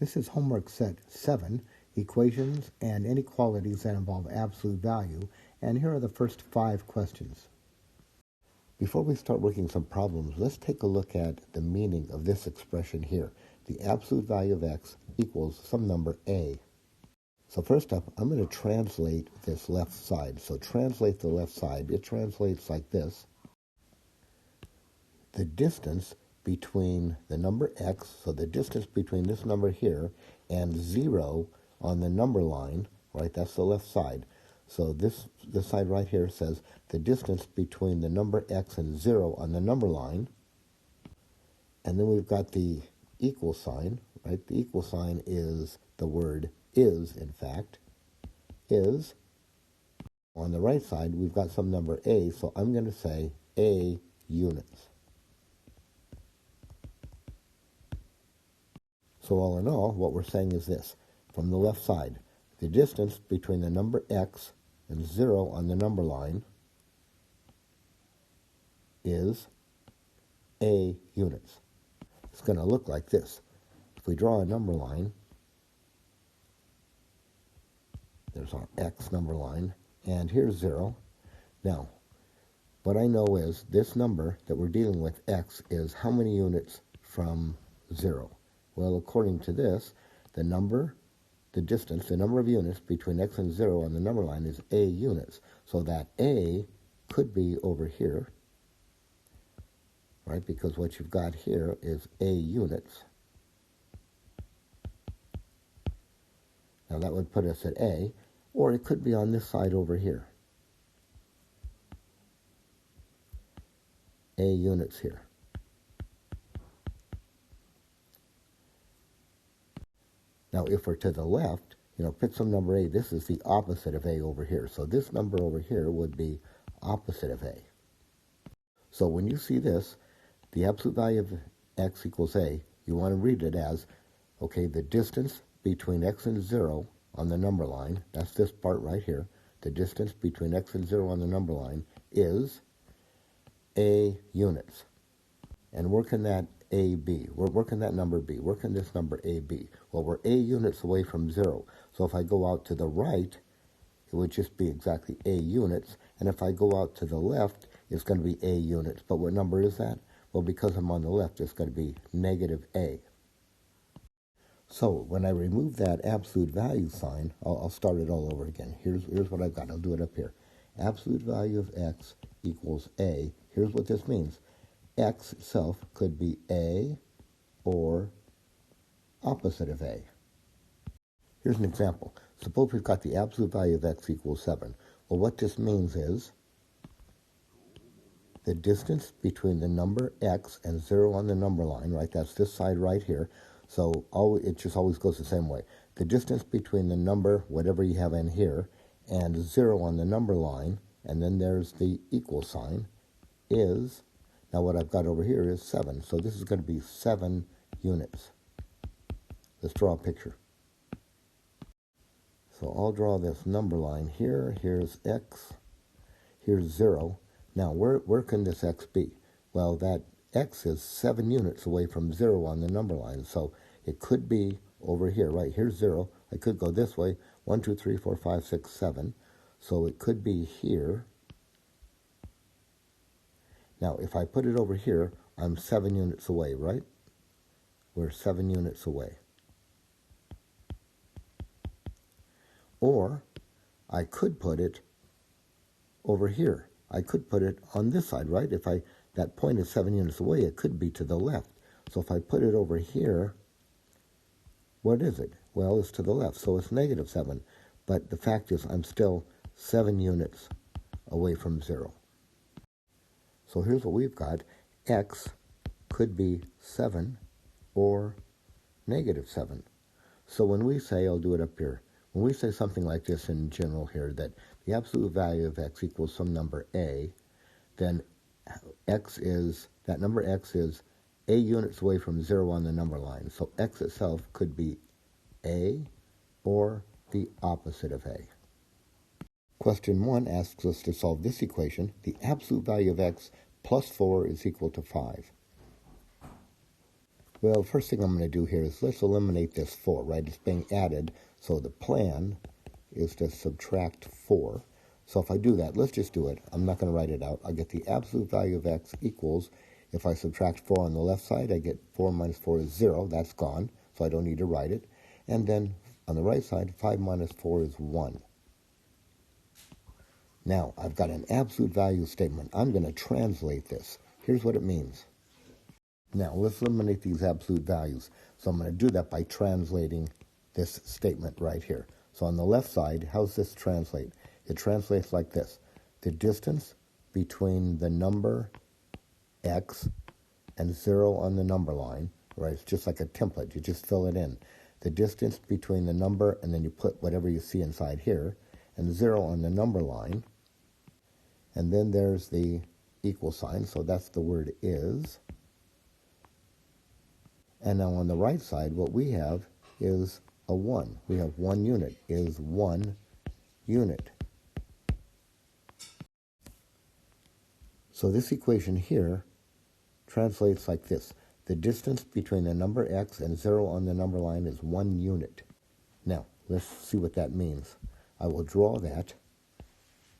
This is homework set 7, equations and inequalities that involve absolute value, and here are the first 5 questions. Before we start working some problems, let's take a look at the meaning of this expression here. The absolute value of x equals some number a. So first up, I'm going to translate this left side. So translate the left side. It translates like this. The distance between the number x, so the distance between this number here and 0 on the number line, right, that's the left side. So this side right here says the distance between the number x and 0 on the number line. And then we've got the equal sign, right? The equal sign is the word is, in fact, is. On the right side, we've got some number a, so I'm going to say a units. So all in all, what we're saying is this. From the left side, the distance between the number x and 0 on the number line is a units. It's going to look like this. If we draw a number line, there's our x number line, and here's 0. Now, what I know is this number that we're dealing with, x, is how many units from 0? Well, according to this, the number of units between x and 0 on the number line is a units. So that a could be over here, right? Because what you've got here is a units. Now that would put us at a, or it could be on this side over here. A units here. Now, if we're to the left, pick some number a. This is the opposite of a over here. So this number over here would be opposite of a. So when you see this, the absolute value of x equals a, you want to read it as, okay, the distance between x and 0 on the number line, that's this part right here, the distance between x and 0 on the number line is a units. And where can that a be? Where can that number be? Where can this number a be? Well, we're a units away from 0. So if I go out to the right, it would just be exactly a units. And if I go out to the left, it's going to be a units. But what number is that? Well, because I'm on the left, it's going to be negative a. So when I remove that absolute value sign, I'll start it all over again. Here's what I've got. I'll do it up here. Absolute value of x equals a. Here's what this means. X itself could be a or opposite of a. Here's an example. Suppose we've got the absolute value of x equals 7. Well, what this means is the distance between the number x and 0 on the number line, right? That's this side right here. So it just always goes the same way. The distance between the number, whatever you have in here, and 0 on the number line, and then there's the equal sign, is, now what I've got over here is 7. So this is going to be 7 units. Let's draw a picture. So I'll draw this number line here. Here's x. Here's 0. Now, where can this x be? Well, that x is 7 units away from 0 on the number line. So it could be over here, right? Here's 0. I could go this way. 1, 2, 3, 4, 5, 6, 7. So it could be here. Now, if I put it over here, I'm 7 units away, right? We're 7 units away. Or I could put it over here. I could put it on this side, right? If that point is 7 units away, it could be to the left. So if I put it over here, what is it? Well, it's to the left, so it's negative 7. But the fact is, I'm still 7 units away from 0. So here's what we've got. X could be 7 or negative 7. So when we say, I'll do it up here, when we say something like this in general here, that the absolute value of x equals some number a, then that number x is a units away from 0 on the number line. So x itself could be a or the opposite of a. Question 1 asks us to solve this equation. The absolute value of x plus 4 is equal to 5. Well, first thing I'm going to do here is let's eliminate this 4, right? It's being added, so the plan is to subtract 4. So if I do that, let's just do it. I'm not going to write it out. I get the absolute value of x equals, if I subtract 4 on the left side, I get 4 minus 4 is 0. That's gone, so I don't need to write it. And then on the right side, 5 minus 4 is 1. Now, I've got an absolute value statement. I'm going to translate this. Here's what it means. Now, let's eliminate these absolute values. So I'm going to do that by translating this statement right here. So on the left side, how's this translate? It translates like this. The distance between the number x and 0 on the number line, right? It's just like a template. You just fill it in. The distance between the number, and then you put whatever you see inside here, and 0 on the number line. And then there's the equal sign, so that's the word is. And now on the right side, what we have is a 1. We have 1 unit, is 1 unit. So this equation here translates like this. The distance between the number x and 0 on the number line is 1 unit. Now, let's see what that means. I will draw that.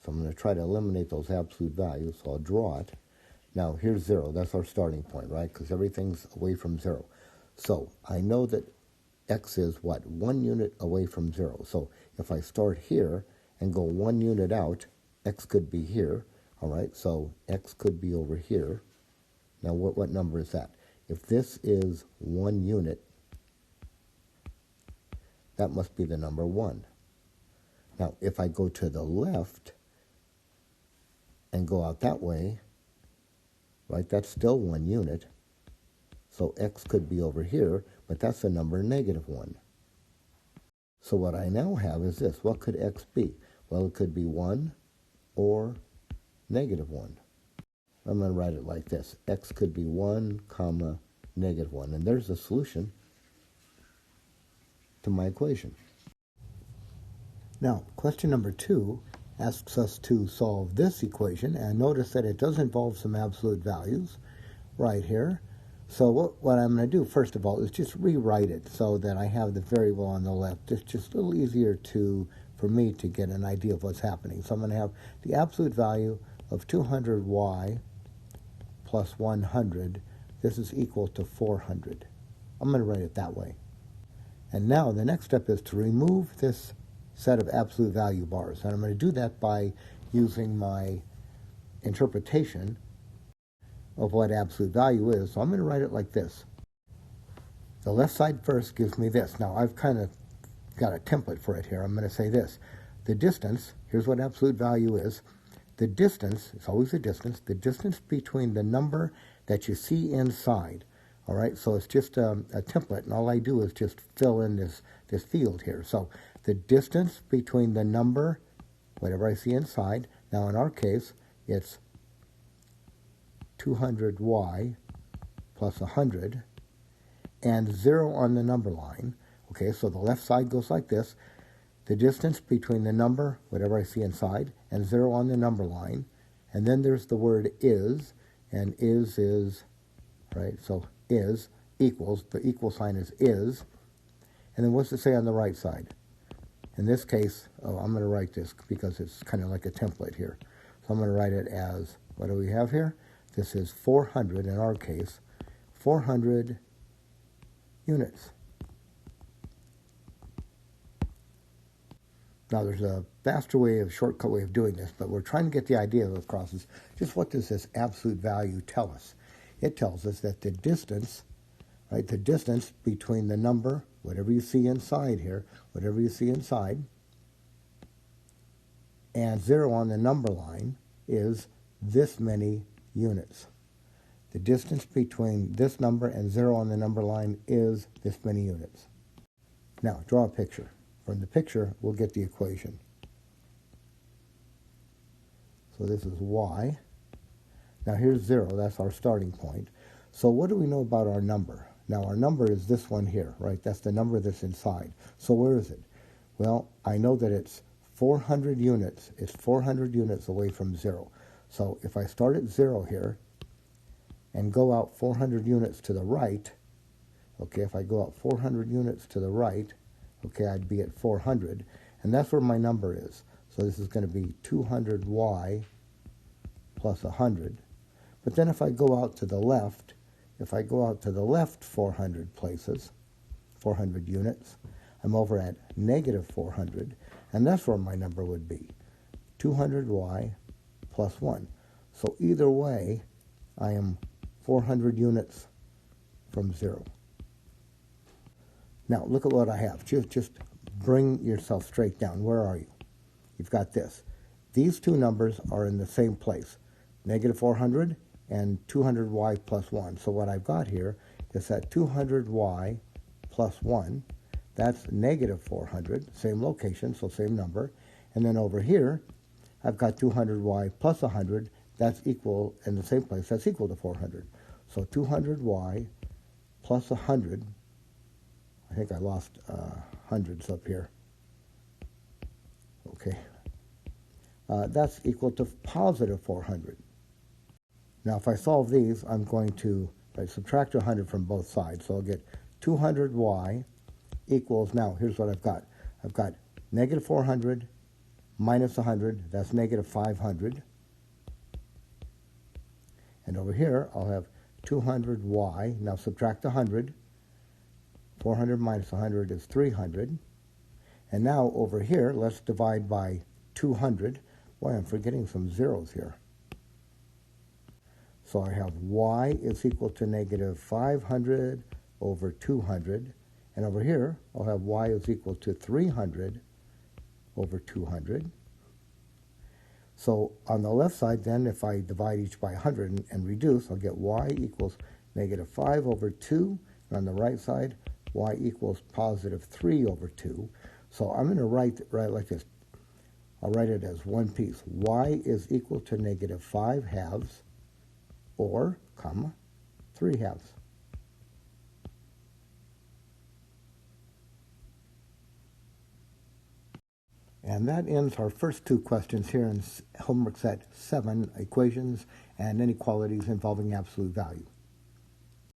So I'm going to try to eliminate those absolute values, so I'll draw it. Now, here's 0. That's our starting point, right? Because everything's away from 0. So I know that x is what? 1 unit away from 0. So if I start here and go 1 unit out, x could be here. All right, so x could be over here. Now, what number is that? If this is 1 unit, that must be the number 1. Now, if I go to the left and go out that way, right, that's still 1 unit. So x could be over here, but that's the number -1. So what I now have is this. What could x be? Well, it could be 1 or -1. I'm going to write it like this. X could be 1, comma, -1. And there's the solution to my equation. Now, question number 2 asks us to solve this equation. And notice that it does involve some absolute values right here. So what I'm going to do, first of all, is just rewrite it so that I have the variable on the left. It's just a little easier for me to get an idea of what's happening. So I'm going to have the absolute value of 200y plus 100. This is equal to 400. I'm going to write it that way. And now the next step is to remove this set of absolute value bars. And I'm going to do that by using my interpretation of what absolute value is. So I'm going to write it like this. The left side first gives me this. Now I've kind of got a template for it here. I'm going to say this. The distance, here's what absolute value is. The distance, it's always the distance between the number that you see inside. All right, so it's just a template, and all I do is just fill in this field here. So the distance between the number, whatever I see inside, now in our case, it's 200y plus 100, and 0 on the number line. Okay, so the left side goes like this. The distance between the number, whatever I see inside, and 0 on the number line. And then there's the word is, and is, right? So is equals, the equal sign is. And then what's it say on the right side? In this case, I'm going to write this because it's kind of like a template here. So I'm going to write it as, what do we have here? This is 400, in our case, 400 units. Now, there's a faster way, a shortcut way of doing this, but we're trying to get the idea across is just what does this absolute value tell us? It tells us that the distance, right, the distance between the number, whatever you see inside here, whatever you see inside, and 0 on the number line is this many units. The distance between this number and 0 on the number line is this many units. Now, draw a picture. From the picture, we'll get the equation. So this is y. Now here's 0. That's our starting point. So what do we know about our number? Now our number is this one here, right? That's the number that's inside. So where is it? Well, I know that it's 400 units. It's 400 units away from 0. So if I start at 0 here and go out 400 units to the right, Okay, if I go out 400 units to the right, okay, I'd be at 400, and that's where my number is. So this is going to be 200y plus 100. But then if I go out to the left, 400 places, 400 units, I'm over at negative 400, and that's where my number would be, 200y plus 1. So either way, I am 400 units from 0. Now, look at what I have. Just bring yourself straight down. Where are you? You've got this. These two numbers are in the same place, negative 400 and 200y plus 1. So what I've got here is that 200y plus 1, that's negative 400, same location, so same number. And then over here, I've got 200y plus 100, that's equal, in the same place, that's equal to 400. So 200y plus 100, I think I lost hundreds up here. Okay. That's equal to positive 400. Now, if I solve these, I'm going to subtract 100 from both sides. So I'll get 200y equals, now, here's what I've got. I've got negative 400 minus 100, that's negative 500. And over here, I'll have 200y. Now subtract 100. 400 minus 100 is 300. And now over here, let's divide by 200. Boy, I'm forgetting some zeros here. So I have y is equal to negative 500 over 200. And over here, I'll have y is equal to 300 over 200. So on the left side, then, if I divide each by 100 and reduce, I'll get y equals negative 5 over 2. And on the right side, y equals positive 3 over 2. So I'm going to write like this. I'll write it as one piece. Y is equal to negative 5 halves or, comma, 3 halves. And that ends our first two questions here in homework set 7, equations and inequalities involving absolute value.